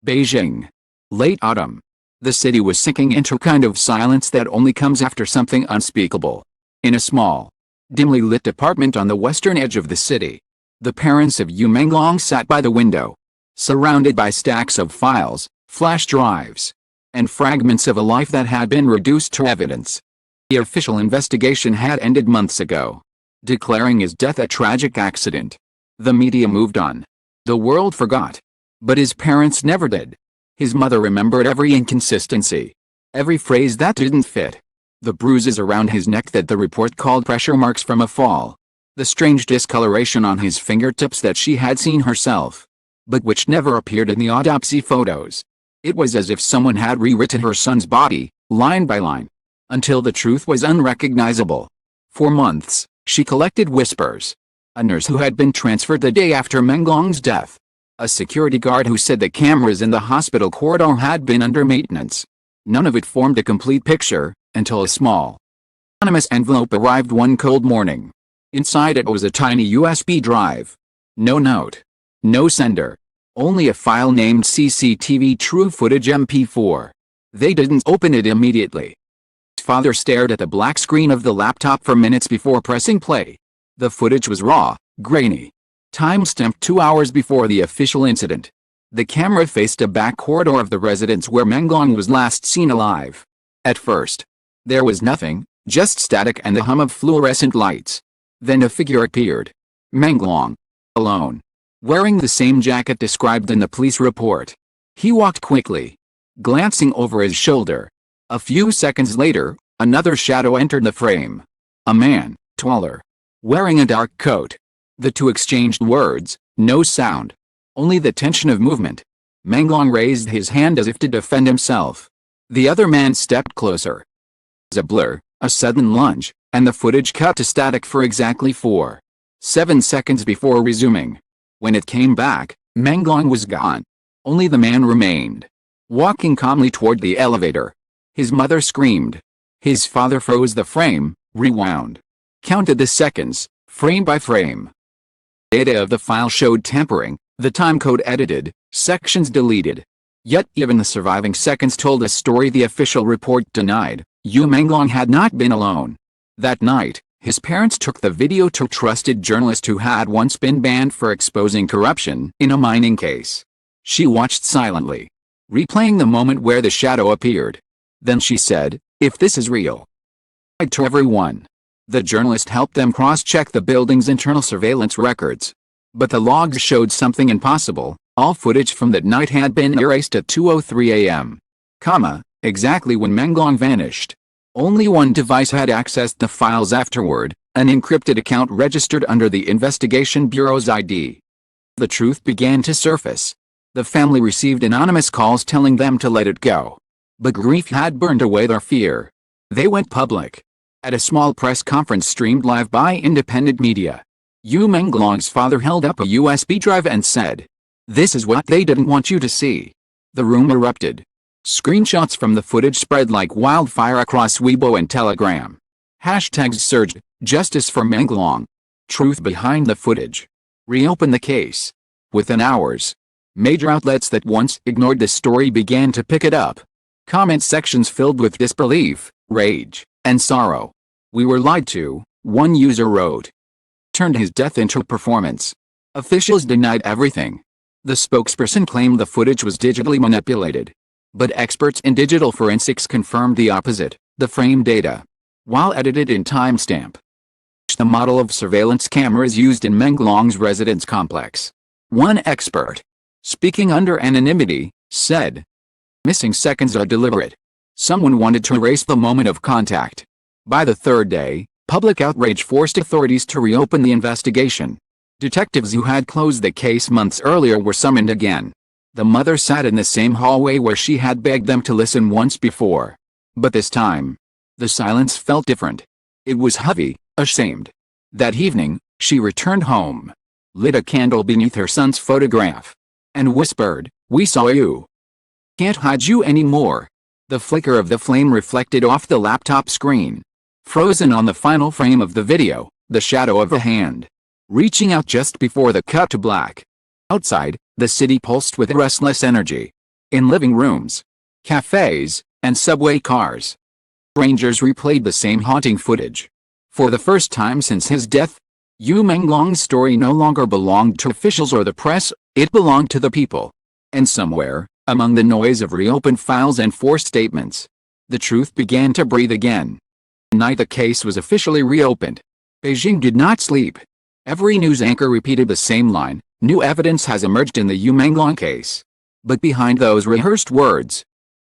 Beijing. Late autumn. The city was sinking into a kind of silence that only comes after something unspeakable. In a small, dimly lit apartment on the western edge of the city, the parents of Yu Menglong sat by the window, surrounded by stacks of files, flash drives, and fragments of a life that had been reduced to evidence. The official investigation had ended months ago, declaring his death a tragic accident. The media moved on. The world forgot. But his parents never did. His mother remembered every inconsistency, every phrase that didn't fit, the bruises around his neck that the report called pressure marks from a fall, the strange discoloration on his fingertips that she had seen herself, but which never appeared in the autopsy photos. It was as if someone had rewritten her son's body, line by line, until the truth was unrecognizable. For months, she collected whispers. A nurse who had been transferred the day after Menglong's death. A security guard who said the cameras in the hospital corridor had been under maintenance. None of it formed a complete picture, until a small, anonymous envelope arrived one cold morning. Inside it was a tiny USB drive. No note. No sender. Only a file named CCTV True Footage MP4. They didn't open it immediately. His father stared at the black screen of the laptop for minutes before pressing play. The footage was raw, grainy. Time-stamped 2 hours before the official incident. The camera faced a back corridor of the residence where Menglong was last seen alive. At first, there was nothing, just static and the hum of fluorescent lights. Then a figure appeared. Menglong. Alone. Wearing the same jacket described in the police report. He walked quickly, glancing over his shoulder. A few seconds later, another shadow entered the frame. A man, taller, wearing a dark coat. The two exchanged words, no sound. Only the tension of movement. Menglong raised his hand as if to defend himself. The other man stepped closer. A blur, a sudden lunge, and the footage cut to static for exactly 7 seconds before resuming. When it came back, Menglong was gone. Only the man remained, walking calmly toward the elevator. His mother screamed. His father froze the frame, rewound, counted the seconds, frame by frame. Data of the file showed tampering, the timecode edited, sections deleted. Yet even the surviving seconds told a story the official report denied. Yu Menglong had not been alone. That night, his parents took the video to a trusted journalist who had once been banned for exposing corruption in a mining case. She watched silently, replaying the moment where the shadow appeared. Then she said, "If this is real." To everyone. The journalist helped them cross-check the building's internal surveillance records. But the logs showed something impossible. All footage from that night had been erased at 2:03 a.m. Exactly when Menglong vanished. Only one device had accessed the files afterward, an encrypted account registered under the Investigation Bureau's ID. The truth began to surface. The family received anonymous calls telling them to let it go. But grief had burned away their fear. They went public. At a small press conference streamed live by independent media, Yu Menglong's father held up a USB drive and said, "This is what they didn't want you to see." The room erupted. Screenshots from the footage spread like wildfire across Weibo and Telegram. Hashtags surged, "Justice for Menglong." "Truth behind the footage." "Reopen the case." Within hours, major outlets that once ignored the story began to pick it up. Comment sections filled with disbelief, rage, and sorrow. "We were lied to," one user wrote. Turned his death into a performance. Officials denied everything. The spokesperson claimed the footage was digitally manipulated. But experts in digital forensics confirmed the opposite. The frame data, while edited in timestamp, the model of surveillance cameras used in Menglong's residence complex. One expert, speaking under anonymity, said, "Missing seconds are deliberate. Someone wanted to erase the moment of contact." By the third day, public outrage forced authorities to reopen the investigation. Detectives who had closed the case months earlier were summoned again. The mother sat in the same hallway where she had begged them to listen once before. But this time, the silence felt different. It was heavy, ashamed. That evening, she returned home, lit a candle beneath her son's photograph, and whispered, "We saw you. Can't hide you anymore." The flicker of the flame reflected off the laptop screen. Frozen on the final frame of the video, the shadow of a hand, reaching out just before the cut to black. Outside, the city pulsed with restless energy. in living rooms, cafes, and subway cars. Strangers replayed the same haunting footage. For the first time since his death, Menglong's story no longer belonged to officials or the press, it belonged to the people. And somewhere, among the noise of reopened files and forced statements, the truth began to breathe again. The night the case was officially reopened, Beijing did not sleep. Every news anchor repeated the same line: new evidence has emerged in the Menglong case. But behind those rehearsed words,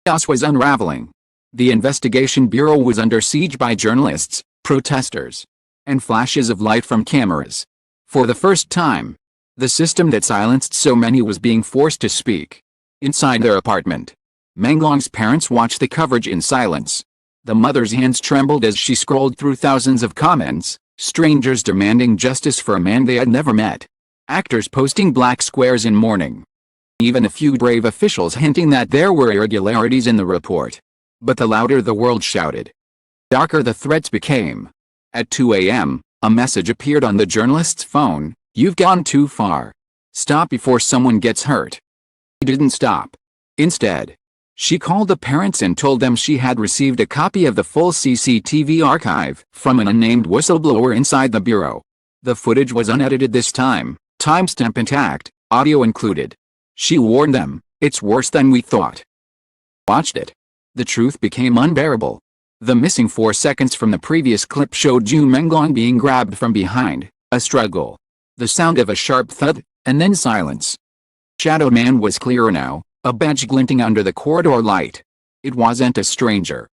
chaos was unraveling. The investigation bureau was under siege by journalists, protesters, and flashes of light from cameras. For the first time, the system that silenced so many was being forced to speak. Inside their apartment, Menglong's parents watched the coverage in silence. The mother's hands trembled as she scrolled through thousands of comments, strangers demanding justice for a man they had never met, actors posting black squares in mourning, even a few brave officials hinting that there were irregularities in the report. But the louder the world shouted, darker the threats became. At 2 a.m., a message appeared on the journalist's phone: "You've gone too far. Stop before someone gets hurt." He didn't stop. Instead, she called the parents and told them she had received a copy of the full CCTV archive from an unnamed whistleblower inside the bureau. The footage was unedited this time, timestamp intact, audio included. She warned them, "It's worse than we thought." Watched it. The truth became unbearable. The missing 4 seconds from the previous clip showed Menglong being grabbed from behind, a struggle, the sound of a sharp thud, and then silence. Shadow Man was clearer now, a badge glinting under the corridor light. It wasn't a stranger.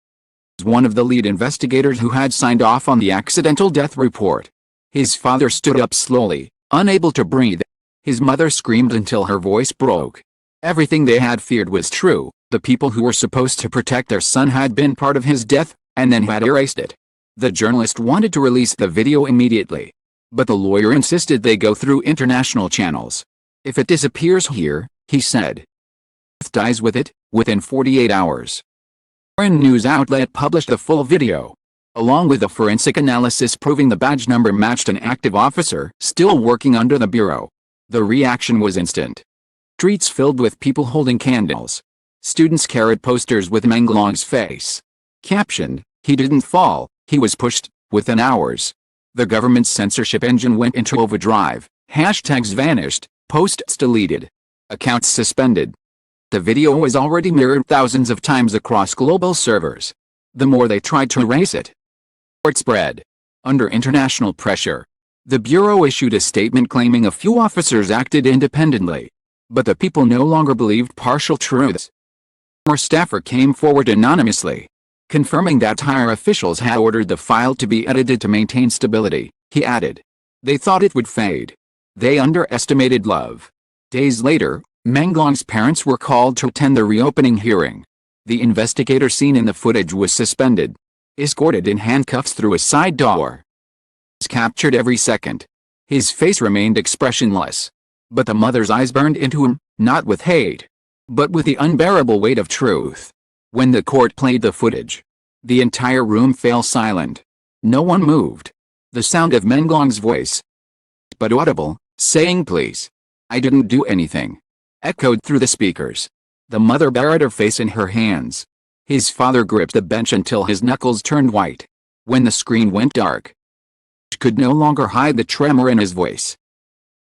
It was one of the lead investigators who had signed off on the accidental death report. His father stood up slowly, unable to breathe. His mother screamed until her voice broke. Everything they had feared was true. The people who were supposed to protect their son had been part of his death, and then had erased it. The journalist wanted to release the video immediately, but the lawyer insisted they go through international channels. "If it disappears here," he said, "Earth dies with it." Within 48 hours, a foreign news outlet published the full video, along with a forensic analysis proving the badge number matched an active officer still working under the bureau. The reaction was instant. Streets filled with people holding candles. Students carried posters with Menglong's face. Captioned, "He didn't fall, he was pushed." Within hours, the government's censorship engine went into overdrive. Hashtags vanished, posts deleted, accounts suspended. The video was already mirrored thousands of times across global servers. The more they tried to erase it, the more it spread. Under international pressure, the Bureau issued a statement claiming a few officers acted independently. But the people no longer believed partial truths. A former staffer came forward anonymously, confirming that higher officials had ordered the file to be edited to maintain stability. He added, "They thought it would fade. They underestimated love." Days later, Menglong's parents were called to attend the reopening hearing. The investigator seen in the footage was suspended, escorted in handcuffs through a side door. He was captured every second. His face remained expressionless. But the mother's eyes burned into him, not with hate, but with the unbearable weight of truth. When the court played the footage, the entire room fell silent. No one moved. The sound of Menglong's voice, but audible, saying "Please, I didn't do anything," echoed through the speakers. The mother buried her face in her hands. His father gripped the bench until his knuckles turned white. When the screen went dark, he could no longer hide the tremor in his voice.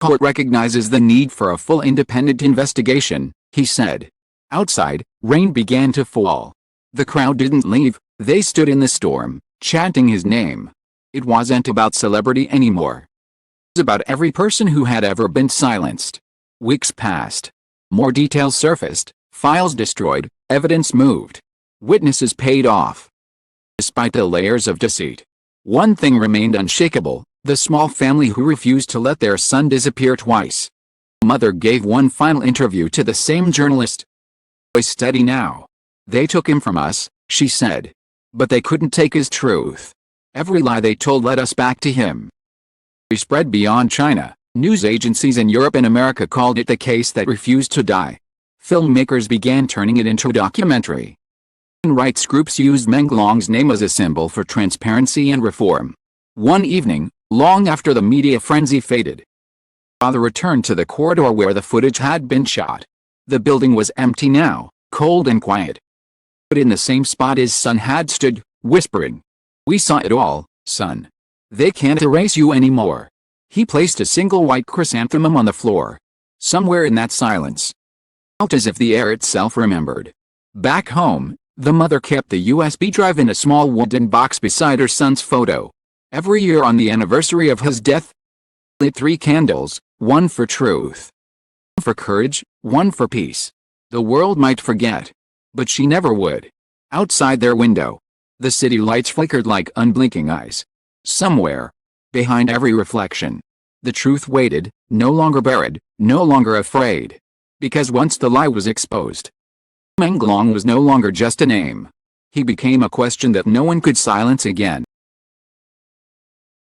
"Court recognizes the need for a full independent investigation," he said. Outside, rain began to fall. The crowd didn't leave. They stood in the storm, chanting his name. It wasn't about celebrity anymore. It was about every person who had ever been silenced. Weeks passed. More details surfaced, files destroyed, evidence moved. Witnesses paid off. Despite the layers of deceit, one thing remained unshakable: the small family who refused to let their son disappear twice. The mother gave one final interview to the same journalist. "Boy's steady now. They took him from us," she said. "But they couldn't take his truth. Every lie they told led us back to him." It spread beyond China. News agencies in Europe and America called it the case that refused to die. Filmmakers began turning it into a documentary. Human rights groups used Menglong's name as a symbol for transparency and reform. One evening, long after the media frenzy faded, father returned to the corridor where the footage had been shot. The building was empty now, cold and quiet. But in the same spot his son had stood, whispering, "We saw it all, son. They can't erase you anymore." He placed a single white chrysanthemum on the floor. Somewhere in that silence, felt as if the air itself remembered. Back home, the mother kept the USB drive in a small wooden box beside her son's photo. Every year on the anniversary of his death, lit 3 candles, one for truth, one for courage, one for peace. The world might forget, but she never would. Outside their window, the city lights flickered like unblinking eyes. Somewhere, behind every reflection, the truth waited, no longer buried, no longer afraid. Because once the lie was exposed, Menglong was no longer just a name. He became a question that no one could silence again.